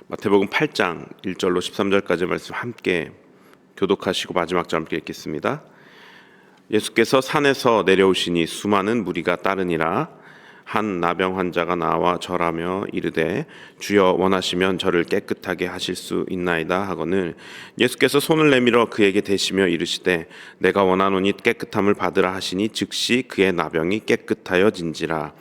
마태복음 8장 1절로 13절까지 말씀 함께 교독하시고 마지막 절 함께 읽겠습니다. 예수께서 산에서 내려오시니 수많은 무리가 따르니라. 한 나병 환자가 나와 절하며 이르되 주여 원하시면 저를 깨끗하게 하실 수 있나이다 하거늘 예수께서 손을 내밀어 그에게 대시며 이르시되 내가 원하노니 깨끗함을 받으라 하시니 즉시 그의 나병이 깨끗하여진지라.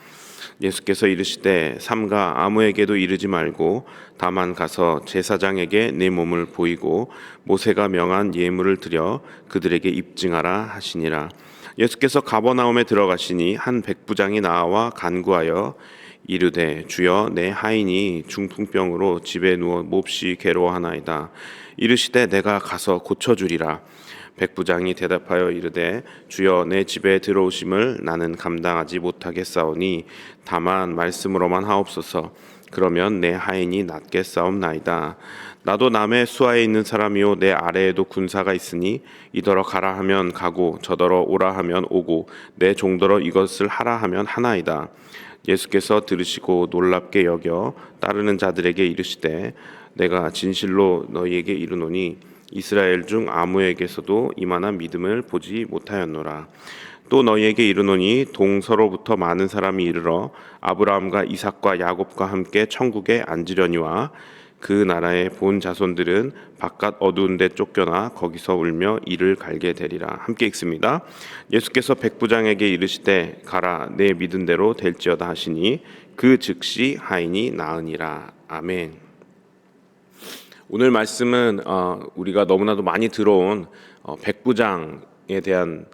예수께서 이르시되 삼가 아무에게도 이르지 말고 다만 가서 제사장에게 내 몸을 보이고 모세가 명한 예물을 드려 그들에게 입증하라 하시니라. 예수께서 가버나움에 들어가시니 한 백부장이 나와 간구하여 이르되 주여 내 하인이 중풍병으로 집에 누워 몹시 괴로워하나이다. 이르시되 내가 가서 고쳐주리라. 백부장이 대답하여 이르되 주여 내 집에 들어오심을 나는 감당하지 못하겠사오니 다만 말씀으로만 하옵소서. 그러면 내 하인이 낫겠사옵나이다. 나도 남의 수하에 있는 사람이요 내 아래에도 군사가 있으니 이더러 가라 하면 가고 저더러 오라 하면 오고 내 종더러 이것을 하라 하면 하나이다. 예수께서 들으시고 놀랍게 여겨 따르는 자들에게 이르시되 내가 진실로 너희에게 이르노니 이스라엘 중 아무에게서도 이만한 믿음을 보지 못하였노라. 또 너희에게 이르노니 동서로부터 많은 사람이 이르러 아브라함과 이삭과 야곱과 함께 천국에 앉으려니와 그 나라의 본 자손들은 바깥 어두운 데 쫓겨나 거기서 울며 이를 갈게 되리라. 함께 읽습니다. 예수께서 백부장에게 이르시되 가라 내 믿은 대로 될지어다 하시니 그 즉시 하인이 나으니라. 아멘. 오늘 말씀은 우리가 너무나도 많이 들어온 백부장에 대한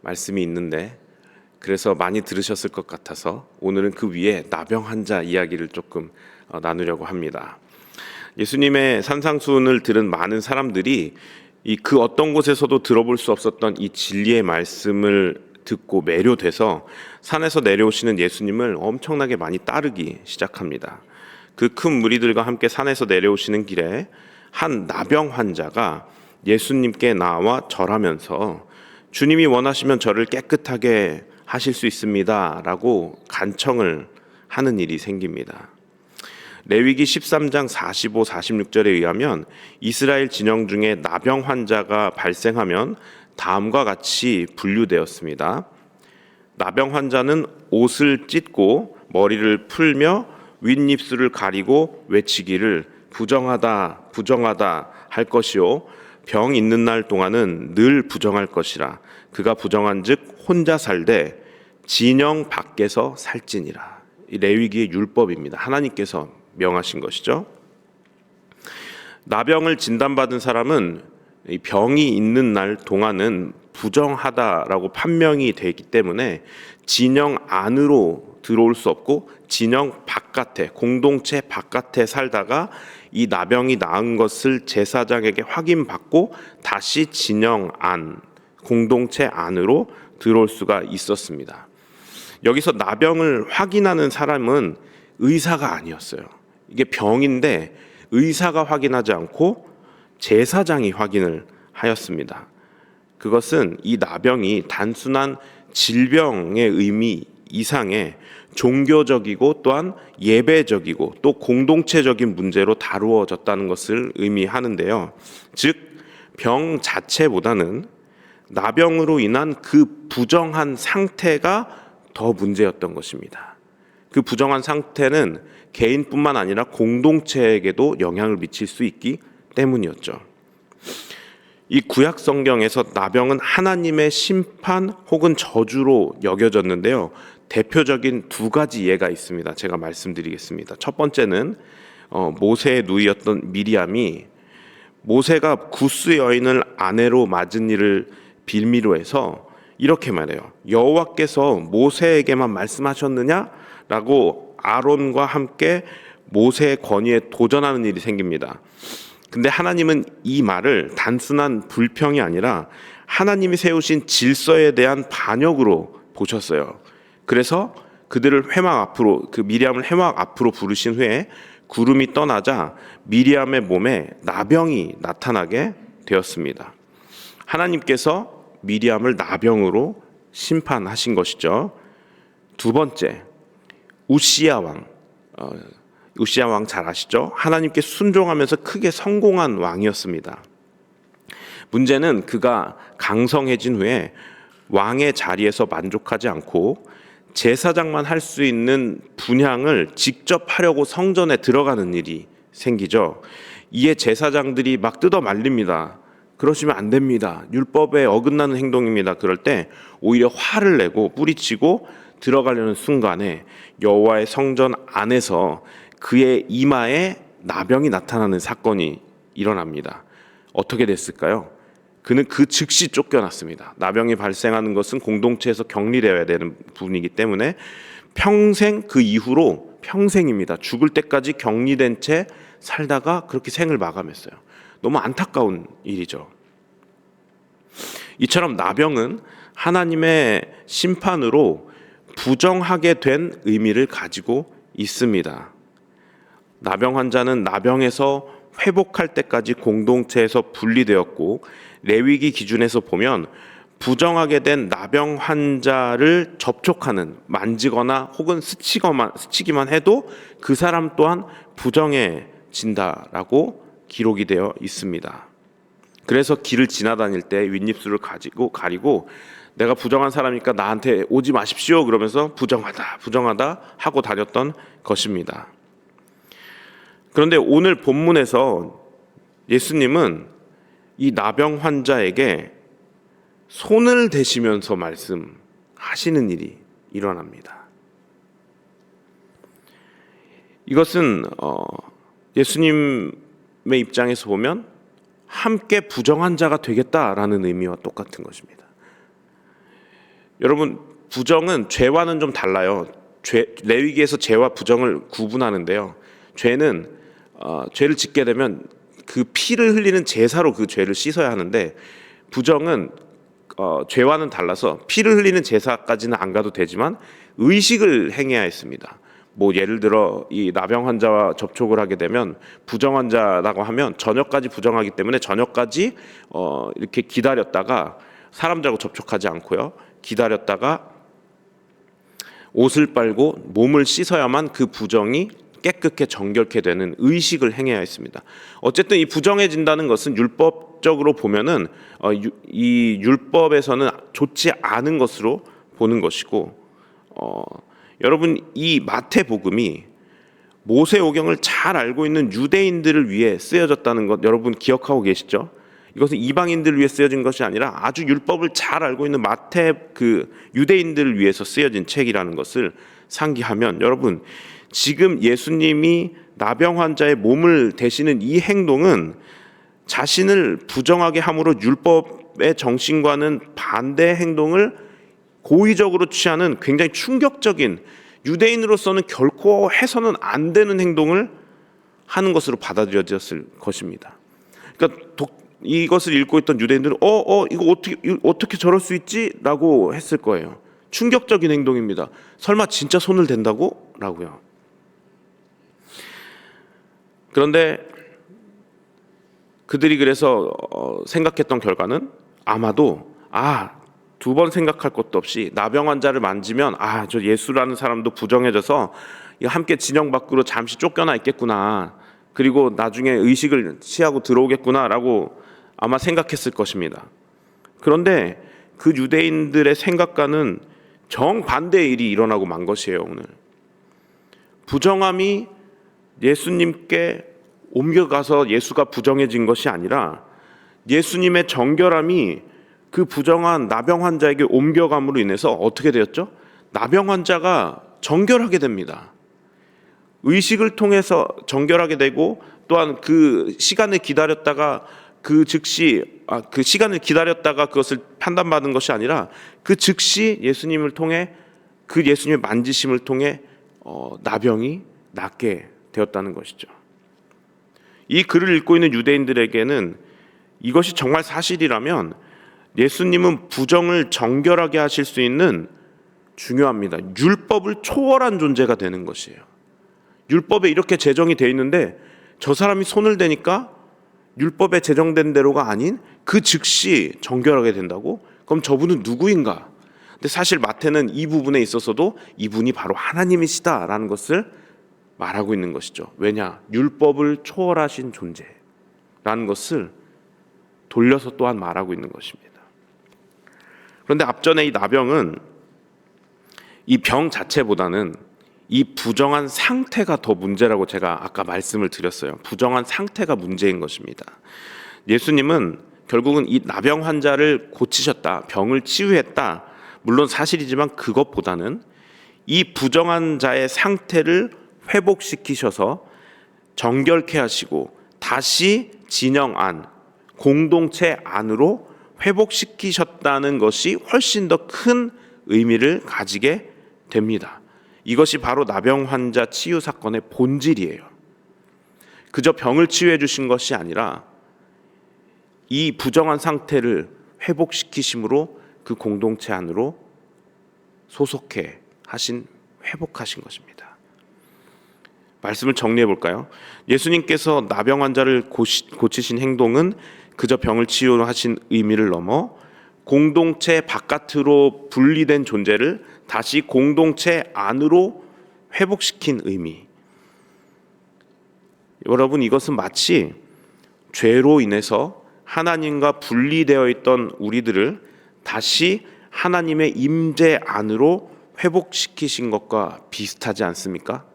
말씀이 있는데 그래서 많이 들으셨을 것 같아서 오늘은 그 위에 나병 환자 이야기를 조금 나누려고 합니다. 예수님의 산상수훈을 들은 많은 사람들이 그 어떤 곳에서도 들어볼 수 없었던 이 진리의 말씀을 듣고 매료돼서 산에서 내려오시는 예수님을 엄청나게 많이 따르기 시작합니다. 그 큰 무리들과 함께 산에서 내려오시는 길에 한 나병 환자가 예수님께 나와 절하면서 주님이 원하시면 저를 깨끗하게 하실 수 있습니다 라고 간청을 하는 일이 생깁니다. 레위기 13장 45, 46절에 의하면 이스라엘 진영 중에 나병 환자가 발생하면 다음과 같이 분류되었습니다. 나병 환자는 옷을 찢고 머리를 풀며 윗입술을 가리고 외치기를 부정하다 부정하다 할 것이요 병 있는 날 동안은 늘 부정할 것이라. 그가 부정한즉 혼자 살되 진영 밖에서 살지니라. 이 레위기의 율법입니다. 하나님께서 명하신 것이죠. 나병을 진단받은 사람은 이 병이 있는 날 동안은 부정하다라고 판명이 되기 때문에 진영 안으로 들어올 수 없고 진영 바깥에 공동체 바깥에 살다가 이 나병이 나은 것을 제사장에게 확인받고 다시 진영 안 공동체 안으로 들어올 수가 있었습니다. 여기서 나병을 확인하는 사람은 의사가 아니었어요. 이게 병인데 의사가 확인하지 않고 제사장이 확인을 하였습니다. 그것은 이 나병이 단순한 질병의 의미 이상의 종교적이고 또한 예배적이고 또 공동체적인 문제로 다루어졌다는 것을 의미하는데요. 즉, 병 자체보다는 나병으로 인한 그 부정한 상태가 더 문제였던 것입니다. 그 부정한 상태는 개인뿐만 아니라 공동체에게도 영향을 미칠 수 있기 때문이었죠. 이 구약 성경에서 나병은 하나님의 심판 혹은 저주로 여겨졌는데요. 대표적인 두 가지 예가 있습니다. 제가 말씀드리겠습니다. 첫 번째는 모세의 누이였던 미리암이 모세가 구스 여인을 아내로 맞은 일을 빌미로 해서 이렇게 말해요. 여호와께서 모세에게만 말씀하셨느냐라고 아론과 함께 모세의 권위에 도전하는 일이 생깁니다. 근데 하나님은 이 말을 단순한 불평이 아니라 하나님이 세우신 질서에 대한 반역으로 보셨어요. 그래서 그들을 회막 앞으로 미리암을 회막 앞으로 부르신 후에 구름이 떠나자 미리암의 몸에 나병이 나타나게 되었습니다. 하나님께서 미리암을 나병으로 심판하신 것이죠. 두 번째, 우시야 왕 우시야 왕 잘 아시죠? 하나님께 순종하면서 크게 성공한 왕이었습니다. 문제는 그가 강성해진 후에 왕의 자리에서 만족하지 않고 제사장만 할 수 있는 분향을 직접 하려고 성전에 들어가는 일이 생기죠. 이에 제사장들이 막 뜯어 말립니다. 그러시면 안 됩니다. 율법에 어긋나는 행동입니다. 그럴 때 오히려 화를 내고 뿌리치고 들어가려는 순간에 여호와의 성전 안에서 그의 이마에 나병이 나타나는 사건이 일어납니다. 어떻게 됐을까요? 그는 그 즉시 쫓겨났습니다. 나병이 발생하는 것은 공동체에서 격리되어야 되는 부분이기 때문에 평생, 그 이후로 평생입니다. 죽을 때까지 격리된 채 살다가 그렇게 생을 마감했어요. 너무 안타까운 일이죠. 이처럼 나병은 하나님의 심판으로 부정하게 된 의미를 가지고 있습니다. 나병 환자는 나병에서 회복할 때까지 공동체에서 분리되었고, 레위기 기준에서 보면 부정하게 된 나병 환자를 접촉하는, 만지거나 혹은 스치기만 해도 그 사람 또한 부정해진다라고 기록이 되어 있습니다. 그래서 길을 지나다닐 때 윗입술을 가리고 내가 부정한 사람이니까 나한테 오지 마십시오 그러면서 부정하다 하고 다녔던 것입니다. 그런데 오늘 본문에서 예수님은 이 나병 환자에게 손을 대시면서 말씀하시는 일이 일어납니다. 이것은 예수님의 입장에서 보면 함께 부정한 자가 되겠다라는 의미와 똑같은 것입니다. 여러분, 부정은 죄와는 좀 달라요. 레위기에서 죄와 부정을 구분하는데요. 죄는 죄를 짓게 되면 그 피를 흘리는 제사로 그 죄를 씻어야 하는데, 부정은 죄와는 달라서 피를 흘리는 제사까지는 안 가도 되지만 의식을 행해야 했습니다. 뭐 예를 들어 이 나병 환자와 접촉을 하게 되면, 부정 환자라고 하면 저녁까지 부정하기 때문에 저녁까지 이렇게 기다렸다가, 사람들하고 접촉하지 않고요, 기다렸다가 옷을 빨고 몸을 씻어야만 그 부정이 깨끗게 정결케 되는 의식을 행해야 했습니다. 어쨌든 이 부정해진다는 것은 율법적으로 보면은 이 율법에서는 좋지 않은 것으로 보는 것이고, 여러분, 이 마태복음이 모세오경을 잘 알고 있는 유대인들을 위해 쓰여졌다는 것 여러분 기억하고 계시죠? 이것은 이방인들을 위해 쓰여진 것이 아니라 아주 율법을 잘 알고 있는 유대인들을 위해서 쓰여진 책이라는 것을 상기하면, 여러분, 지금 예수님이 나병 환자의 몸을 대시는 이 행동은 자신을 부정하게 함으로 율법의 정신과는 반대 행동을 고의적으로 취하는 굉장히 충격적인, 유대인으로서는 결코 해서는 안 되는 행동을 하는 것으로 받아들여졌을 것입니다. 그러니까 이것을 읽고 있던 유대인들은 이거 어떻게 저럴 수 있지? 라고 했을 거예요. 충격적인 행동입니다. 설마 진짜 손을 댄다고? 라고요. 그런데 그들이 그래서 생각했던 결과는 아마도 두 번 생각할 것도 없이 나병 환자를 만지면 저 예수라는 사람도 부정해져서 함께 진영 밖으로 잠시 쫓겨나 있겠구나, 그리고 나중에 의식을 취하고 들어오겠구나라고 아마 생각했을 것입니다. 그런데 그 유대인들의 생각과는 정반대의 일이 일어나고 만 것이에요. 오늘 부정함이 예수님께 옮겨가서 예수가 부정해진 것이 아니라 예수님의 정결함이 그 부정한 나병 환자에게 옮겨감으로 인해서 어떻게 되었죠? 나병 환자가 정결하게 됩니다. 의식을 통해서 정결하게 되고, 또한 그 시간을 기다렸다가 그 시간을 기다렸다가 그것을 판단받은 것이 아니라 그 즉시 예수님을 통해, 그 예수님의 만지심을 통해 나병이 낫게 되었다는 것이죠. 이 글을 읽고 있는 유대인들에게는 이것이 정말 사실이라면 예수님은 부정을 정결하게 하실 수 있는, 중요합니다, 율법을 초월한 존재가 되는 것이에요. 율법에 이렇게 제정이 되어 있는데 저 사람이 손을 대니까 율법에 제정된 대로가 아닌 그 즉시 정결하게 된다고? 그럼 저분은 누구인가? 근데 사실 마태는 이 부분에 있어서도 이분이 바로 하나님이시다라는 것을 말하고 있는 것이죠. 왜냐? 율법을 초월하신 존재라는 것을 돌려서 또한 말하고 있는 것입니다. 그런데 앞전에 이 나병은 이 병 자체보다는 이 부정한 상태가 더 문제라고 제가 아까 말씀을 드렸어요. 부정한 상태가 문제인 것입니다. 예수님은 결국은 이 나병 환자를 고치셨다, 병을 치유했다, 물론 사실이지만 그것보다는 이 부정한 자의 상태를 회복시키셔서 정결케 하시고 다시 진영 안, 공동체 안으로 회복시키셨다는 것이 훨씬 더 큰 의미를 가지게 됩니다. 이것이 바로 나병 환자 치유 사건의 본질이에요. 그저 병을 치유해 주신 것이 아니라 이 부정한 상태를 회복시키심으로 그 공동체 안으로 소속해 하신, 회복하신 것입니다. 말씀을 정리해 볼까요? 예수님께서 나병 환자를 고치신 행동은 그저 병을 치유하신 의미를 넘어 공동체 바깥으로 분리된 존재를 다시 공동체 안으로 회복시킨 의미. 여러분, 이것은 마치 죄로 인해서 하나님과 분리되어 있던 우리들을 다시 하나님의 임재 안으로 회복시키신 것과 비슷하지 않습니까?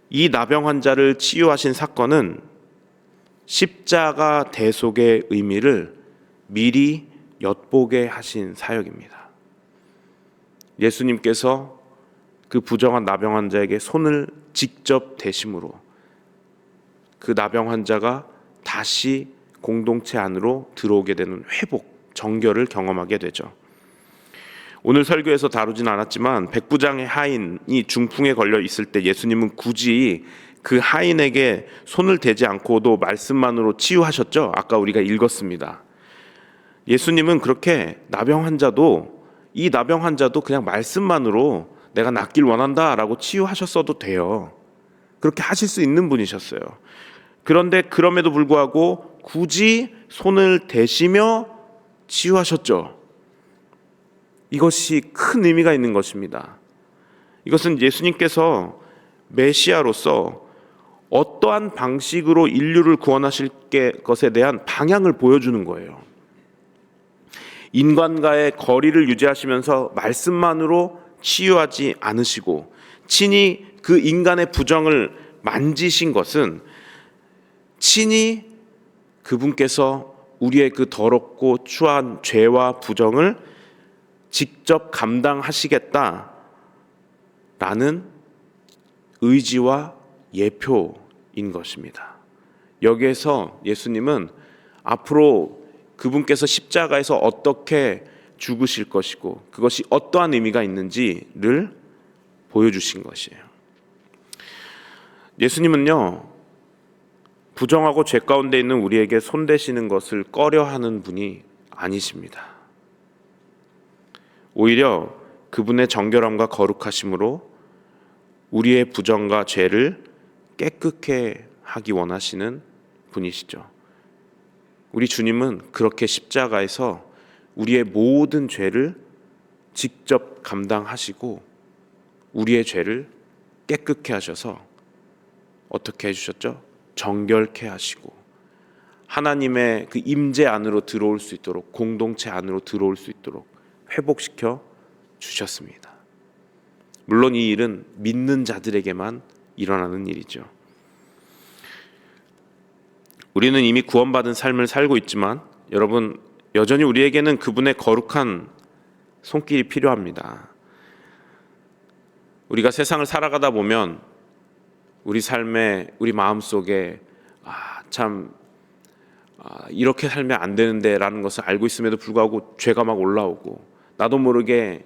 이 나병 환자를 치유하신 사건은 십자가 대속의 의미를 미리 엿보게 하신 사역입니다. 예수님께서 그 부정한 나병 환자에게 손을 직접 대심으로 그 나병 환자가 다시 공동체 안으로 들어오게 되는 회복, 정결을 경험하게 되죠. 오늘 설교에서 다루진 않았지만 백부장의 하인이 중풍에 걸려 있을 때 예수님은 굳이 그 하인에게 손을 대지 않고도 말씀만으로 치유하셨죠. 아까 우리가 읽었습니다. 예수님은 그렇게 이 나병 환자도 그냥 말씀만으로 내가 낫길 원한다라고 치유하셨어도 돼요. 그렇게 하실 수 있는 분이셨어요. 그런데 그럼에도 불구하고 굳이 손을 대시며 치유하셨죠. 이것이 큰 의미가 있는 것입니다. 이것은 예수님께서 메시아로서 어떠한 방식으로 인류를 구원하실 것에 대한 방향을 보여주는 거예요. 인간과의 거리를 유지하시면서 말씀만으로 치유하지 않으시고 친히 그 인간의 부정을 만지신 것은 친히 그분께서 우리의 그 더럽고 추한 죄와 부정을 직접 감당하시겠다라는 의지와 예표인 것입니다. 여기에서 예수님은 앞으로 그분께서 십자가에서 어떻게 죽으실 것이고 그것이 어떠한 의미가 있는지를 보여주신 것이에요. 예수님은요, 부정하고 죄 가운데 있는 우리에게 손대시는 것을 꺼려하는 분이 아니십니다. 오히려 그분의 정결함과 거룩하심으로 우리의 부정과 죄를 깨끗게 하기 원하시는 분이시죠. 우리 주님은 그렇게 십자가에서 우리의 모든 죄를 직접 감당하시고 우리의 죄를 깨끗게 하셔서 어떻게 해주셨죠? 정결케 하시고 하나님의 그 임재 안으로 들어올 수 있도록, 공동체 안으로 들어올 수 있도록 회복시켜 주셨습니다. 물론 이 일은 믿는 자들에게만 일어나는 일이죠. 우리는 이미 구원받은 삶을 살고 있지만 여러분, 여전히 우리에게는 그분의 거룩한 손길이 필요합니다. 우리가 세상을 살아가다 보면 우리 삶에, 우리 마음속에 이렇게 살면 안 되는데 라는 것을 알고 있음에도 불구하고 죄가 막 올라오고 나도 모르게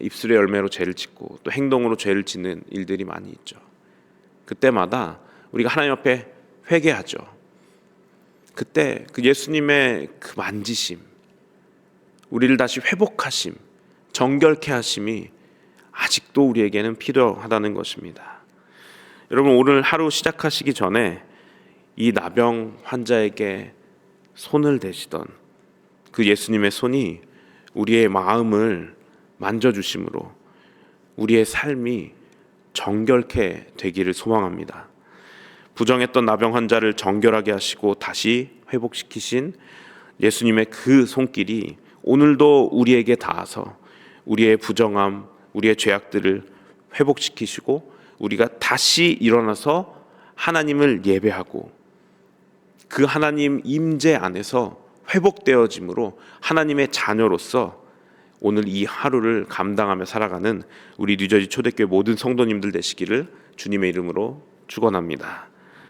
입술의 열매로 죄를 짓고 또 행동으로 죄를 짓는 일들이 많이 있죠. 그때마다 우리가 하나님 앞에 회개하죠. 그때 그 예수님의 그 만지심, 우리를 다시 회복하심, 정결케 하심이 아직도 우리에게는 필요하다는 것입니다. 여러분, 오늘 하루 시작하시기 전에 이 나병 환자에게 손을 대시던 그 예수님의 손이 우리의 마음을 만져주심으로 우리의 삶이 정결케 되기를 소망합니다. 부정했던 나병 환자를 정결하게 하시고 다시 회복시키신 예수님의 그 손길이 오늘도 우리에게 닿아서 우리의 부정함, 우리의 죄악들을 회복시키시고 우리가 다시 일어나서 하나님을 예배하고 그 하나님 임재 안에서 회복되어짐으로 하나님의 자녀로서 오늘 이 하루를 감당하며 살아가는 우리 뉴저지 초대교회 모든 성도님들 되시기를 주님의 이름으로 축원합니다.